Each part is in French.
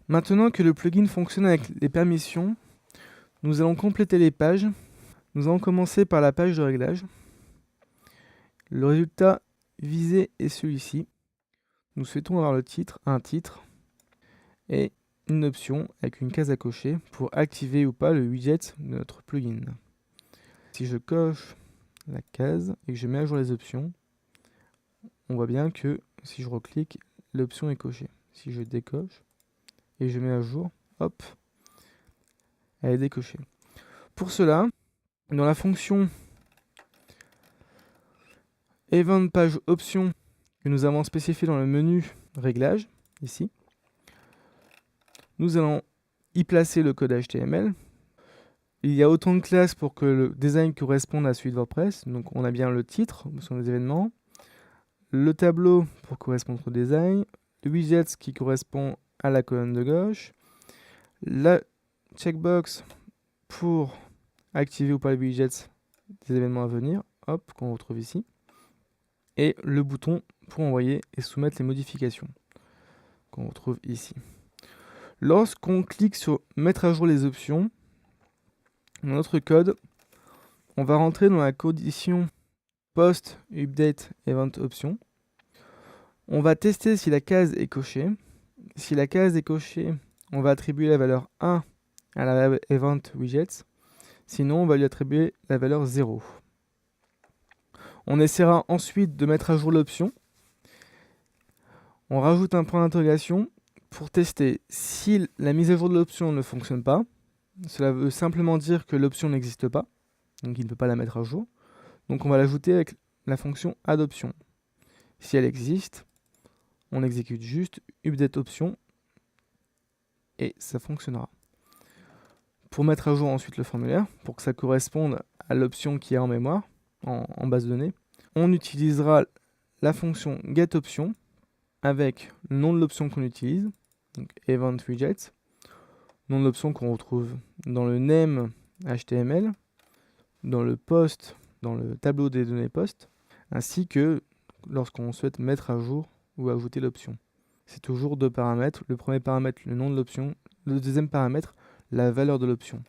Maintenant que le plugin fonctionne avec les permissions, nous allons compléter les pages. Nous allons commencer par la page de réglage. Le résultat visé est celui-ci. Nous souhaitons avoir un titre et une option avec une case à cocher pour activer ou pas le widget de notre plugin. Si je coche la case et que je mets à jour les options, on voit bien que si je reclique, l'option est cochée. Si je décoche et je mets à jour, hop, elle est décochée. Pour cela, dans la fonction Event Page Option que nous avons spécifié dans le menu Réglages, ici, nous allons y placer le code HTML. Il y a autant de classes pour que le design corresponde à celui de WordPress. Donc on a bien le titre sur les événements, le tableau pour correspondre au design, le widget qui correspond à la colonne de gauche, la checkbox pour activer ou pas les widgets des événements à venir, hop, qu'on retrouve ici, et le bouton pour envoyer et soumettre les modifications qu'on retrouve ici. Lorsqu'on clique sur mettre à jour les options, dans notre code, on va rentrer dans la condition post update event option. On va tester si la case est cochée. Si la case est cochée, on va attribuer la valeur 1 à la event widgets. Sinon, on va lui attribuer la valeur 0. On essaiera ensuite de mettre à jour l'option. On rajoute un point d'interrogation pour tester si la mise à jour de l'option ne fonctionne pas. Cela veut simplement dire que l'option n'existe pas, donc il ne peut pas la mettre à jour. Donc on va l'ajouter avec la fonction add-option. Si elle existe, on exécute juste update option et ça fonctionnera. Pour mettre à jour ensuite le formulaire, pour que ça corresponde à l'option qui est en mémoire, en base de données, on utilisera la fonction getOption avec le nom de l'option qu'on utilise, donc event widget, nom de l'option qu'on retrouve dans le name HTML, dans le post, dans le tableau des données post, ainsi que lorsqu'on souhaite mettre à jour ou ajouter l'option. C'est toujours deux paramètres. Le premier paramètre, le nom de l'option. Le deuxième paramètre, la valeur de l'option.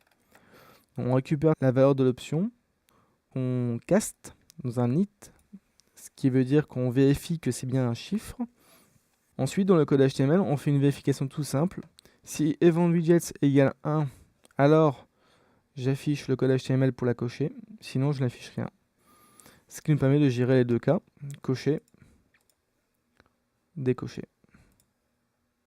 On récupère la valeur de l'option, on caste dans un it, ce qui veut dire qu'on vérifie que c'est bien un chiffre. Ensuite, dans le code HTML, on fait une vérification tout simple. Si eventWidgets égale 1, alors j'affiche le code HTML pour la cocher, sinon je n'affiche rien. Ce qui nous permet de gérer les deux cas, cocher, décocher.